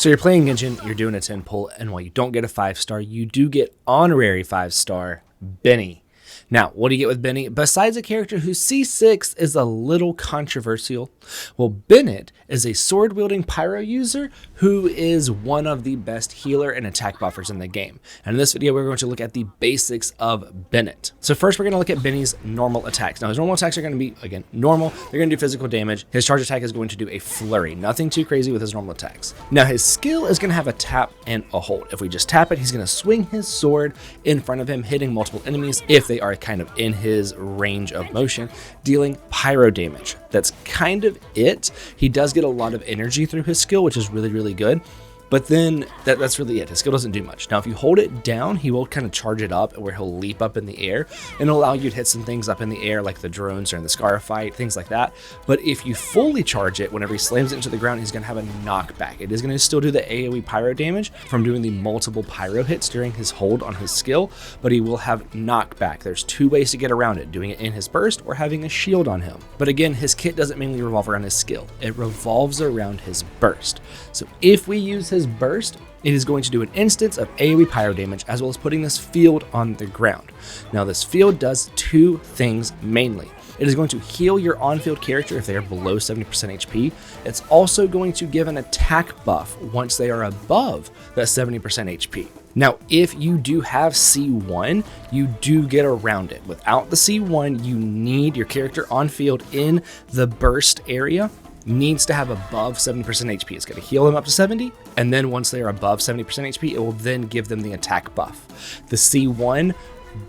So you're playing Genshin, you're doing a 10 pull, and while you don't get a 5-star, you do get honorary 5-star Benny. Now, what do you get with Benny? Besides a character whose C6 is a little controversial, well, Bennett is a sword-wielding pyro user who is one of the best healer and attack buffers in the game. And in this video, we're going to look at the basics of Bennett. So first, we're going to look at Benny's normal attacks. Now, his normal attacks are going to be, again, normal. They're going to do physical damage. His charge attack is going to do a flurry. Nothing too crazy with his normal attacks. Now, his skill is going to have a tap and a hold. If we just tap it, he's going to swing his sword in front of him, hitting multiple enemies if they are kind of in his range of motion, dealing pyro damage. That's kind of it. He does get a lot of energy through his skill, which is really, really good. But then that's really it. His skill doesn't do much. Now, if you hold it down, he will kind of charge it up where he'll leap up in the air and allow you to hit some things up in the air like the drones or in the Scar fight, things like that. But if you fully charge it, whenever he slams it into the ground, he's going to have a knockback. It is going to still do the AoE pyro damage from doing the multiple pyro hits during his hold on his skill, but he will have knockback. There's two ways to get around it, doing it in his burst or having a shield on him. But again, his kit doesn't mainly revolve around his skill. It revolves around his burst. So if we use his burst, it is going to do an instance of AoE pyro damage as well as putting this field on the ground. Now, this field does two things mainly. It is going to heal your on-field character if they are below 70% HP. It's also going to give an attack buff once they are above that 70% HP. Now, if you do have C1, you do get around it. Without the C1, you need your character on field in the burst area needs to have above 70% HP. It's going to heal them up to 70, and then once they are above 70% HP, it will then give them the attack buff. The C1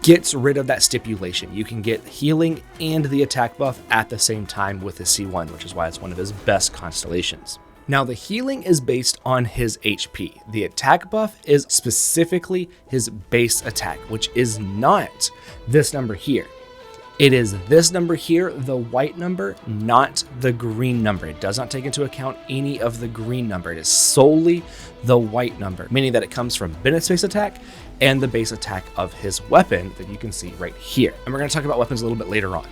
gets rid of that stipulation. You can get healing and the attack buff at the same time with the C1, which is why it's one of his best constellations. Now, the healing is based on his HP. The attack buff is specifically his base attack, which is not this number here. It is this number here, the white number, not the green number. It does not take into account any of the green number. It is solely the white number, meaning that it comes from Bennett's base attack and the base attack of his weapon that you can see right here. And we're going to talk about weapons a little bit later on.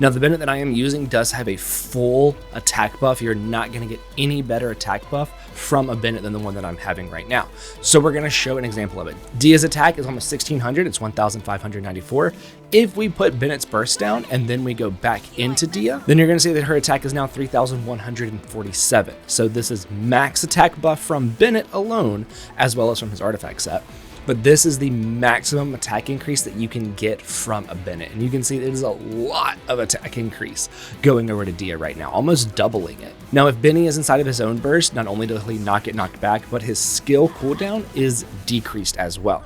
Now, the Bennett that I am using does have a full attack buff. You're not going to get any better attack buff from a Bennett than the one that I'm having right now. So we're going to show an example of it. Dia's attack is almost 1600. It's 1594. If we put Bennett's burst down and then we go back into Dia, then you're going to see that her attack is now 3147. So this is max attack buff from Bennett alone, as well as from his artifact set. But this is the maximum attack increase that you can get from a Bennett. And you can see it is a lot of attack increase going over to Dia right now, almost doubling it. Now, if Benny is inside of his own burst, not only does he not get knocked back, but his skill cooldown is decreased as well.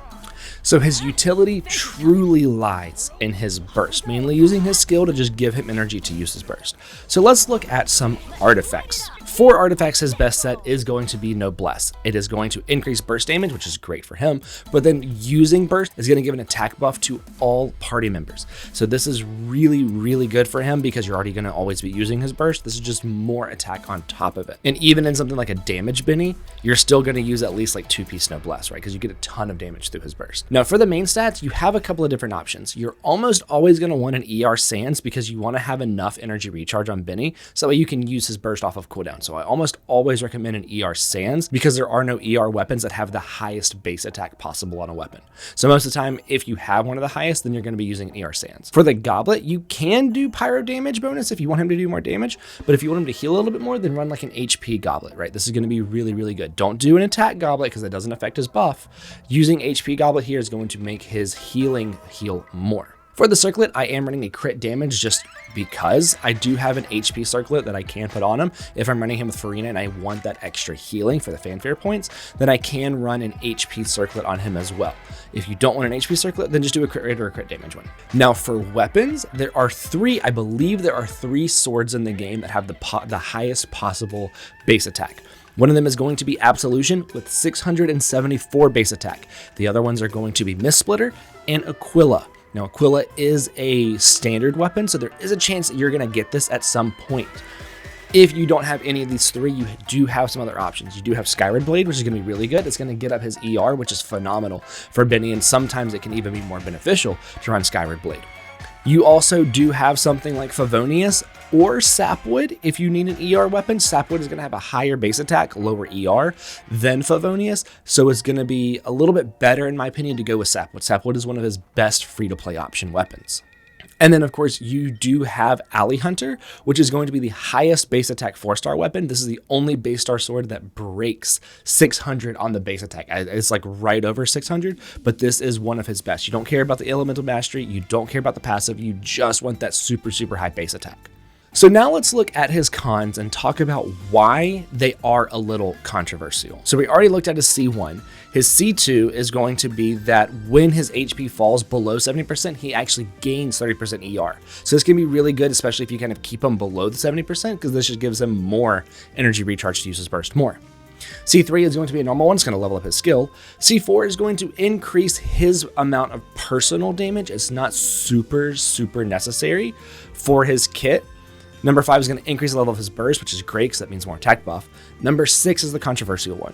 So his utility truly lies in his burst, mainly using his skill to just give him energy to use his burst. So let's look at some artifacts. For artifacts, his best set is going to be Noblesse. It is going to increase burst damage, which is great for him, but then using burst is going to give an attack buff to all party members. So this is really, really good for him because you're already going to always be using his burst. This is just more attack on top of it. And even in something like a damage Benny, you're still going to use at least like 2-piece Noblesse, right? Because you get a ton of damage through his burst. Now, for the main stats, you have a couple of different options. You're almost always going to want an ER Sands because you want to have enough energy recharge on Benny so that way you can use his burst off of cooldown. So I almost always recommend an ER Sands because there are no ER weapons that have the highest base attack possible on a weapon. So most of the time, if you have one of the highest, then you're going to be using an ER Sands. For the Goblet, you can do pyro damage bonus if you want him to do more damage, but if you want him to heal a little bit more, then run like an HP Goblet, right? This is going to be really, really good. Don't do an attack Goblet because that doesn't affect his buff. Using HP Goblet here is going to make his healing heal more. For the circlet, I am running a crit damage just because I do have an HP circlet that I can put on him. If I'm running him with Farina and I want that extra healing for the fanfare points, then I can run an HP circlet on him as well. If you don't want an HP circlet, then just do a crit rate or a crit damage one. Now for weapons, there are three, I believe there are 3 swords in the game that have the highest possible base attack. One of them is going to be Absolution with 674 base attack. The other ones are going to be Mist Splitter and Aquila. Now, Aquila is a standard weapon, so there is a chance that you're going to get this at some point. If you don't have any of these 3, you do have some other options. You do have Skyward Blade, which is going to be really good. It's going to get up his ER, which is phenomenal for Benny, and sometimes it can even be more beneficial to run Skyward Blade. You also do have something like Favonius or Sapwood. If you need an ER weapon, Sapwood is going to have a higher base attack, lower ER than Favonius. So it's going to be a little bit better, in my opinion, to go with Sapwood. Sapwood is one of his best free-to-play option weapons. And then, of course, you do have Alley Hunter, which is going to be the highest base attack 4-star weapon. This is the only base star sword that breaks 600 on the base attack. It's like right over 600, but this is one of his best. You don't care about the elemental mastery. You don't care about the passive. You just want that super, super high base attack. So now let's look at his cons and talk about why they are a little controversial. So we already looked at his C1. His C2 is going to be that when his HP falls below 70%, he actually gains 30% ER. So this can be really good, especially if you kind of keep him below the 70%, because this just gives him more energy recharge to use his burst more. C3 is going to be a normal one. It's going to level up his skill. C4 is going to increase his amount of personal damage. It's not super, super necessary for his kit. Number 5 is going to increase the level of his burst, which is great because that means more attack buff. Number 6 is the controversial one.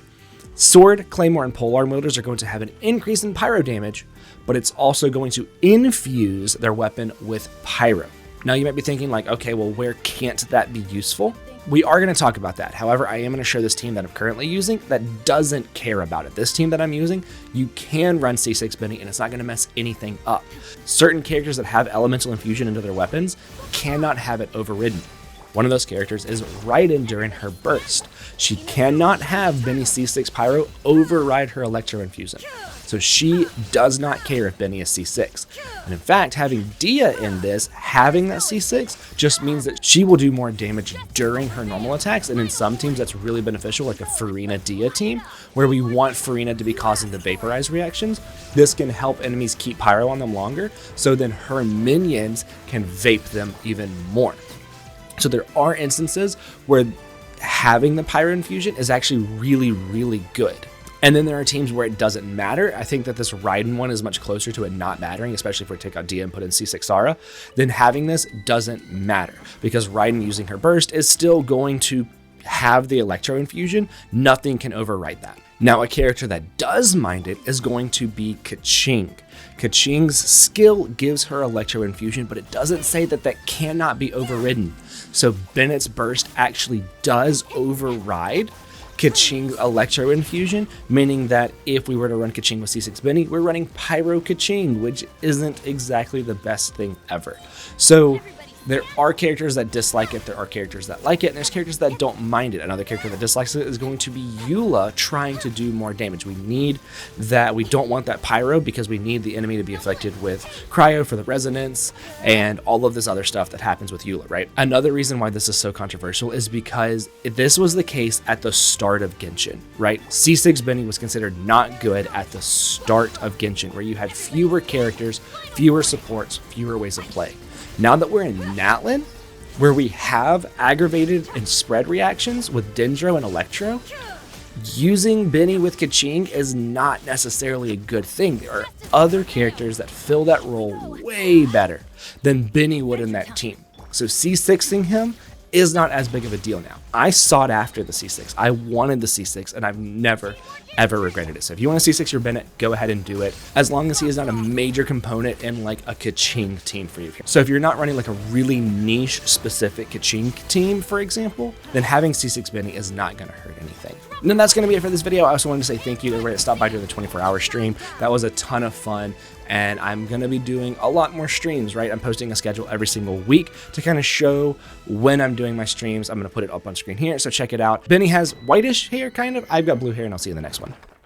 Sword, Claymore, and Polearm wielders are going to have an increase in pyro damage, but it's also going to infuse their weapon with pyro. Now you might be thinking like, okay, well, where can't that be useful? We are going to talk about that. However, I am going to show this team that I'm currently using that doesn't care about it. This team that I'm using, you can run C6 Benny and it's not going to mess anything up. Certain characters that have elemental infusion into their weapons cannot have it overridden. One of those characters is Raiden during her burst. She cannot have Benny C6 Pyro override her Electro Infusion. So she does not care if Benny is C6. And in fact, having Dia in this, having that C6, just means that she will do more damage during her normal attacks. And in some teams, that's really beneficial, like a Farina Dia team, where we want Farina to be causing the vaporize reactions. This can help enemies keep Pyro on them longer, so then her minions can vape them even more. So there are instances where having the Pyro infusion is actually really, really good. And then there are teams where it doesn't matter. I think that this Raiden one is much closer to it not mattering, especially if we take out Dia and put in C6 Sara. Then having this doesn't matter because Raiden using her burst is still going to have the Electro Infusion. Nothing can overwrite that. Now, a character that does mind it is going to be Keqing. Keqing's skill gives her Electro Infusion, but it doesn't say that that cannot be overridden. So Bennett's burst actually does override Keqing's Electro Infusion, meaning that if we were to run Keqing with C6 Benny, we're running Pyro Keqing, which isn't exactly the best thing ever. So there are characters that dislike it, there are characters that like it, and there's characters that don't mind it. Another character that dislikes it is going to be Eula trying to do more damage. We don't want that Pyro because we need the enemy to be afflicted with Cryo for the resonance and all of this other stuff that happens with Eula, right? Another reason why this is so controversial is because this was the case at the start of Genshin, right? C6 Benny was considered not good at the start of Genshin, where you had fewer characters, fewer supports, fewer ways of playing. Now that we're in Natlan, where we have aggravated and spread reactions with Dendro and Electro, using Benny with Keqing is not necessarily a good thing. There are other characters that fill that role way better than Benny would in that team. So C6ing him is not as big of a deal now. I sought after the C6. I wanted the C6, and I've never, ever regretted it. So if you want to C6 your Bennett, go ahead and do it, as long as he is not a major component in like a Keqing team for you. So if you're not running like a really niche specific Keqing team, for example, then having C6 Benny is not going to hurt anything. And then that's going to be it for this video. I also wanted to say thank you to everybody that stopped by during the 24-hour stream. That was a ton of fun. And I'm going to be doing a lot more streams, right? I'm posting a schedule every single week to kind of show when I'm doing my streams. I'm going to put it up on screen here, so check it out. Benny has whitish hair, kind of. I've got blue hair, and I'll see you in the next one.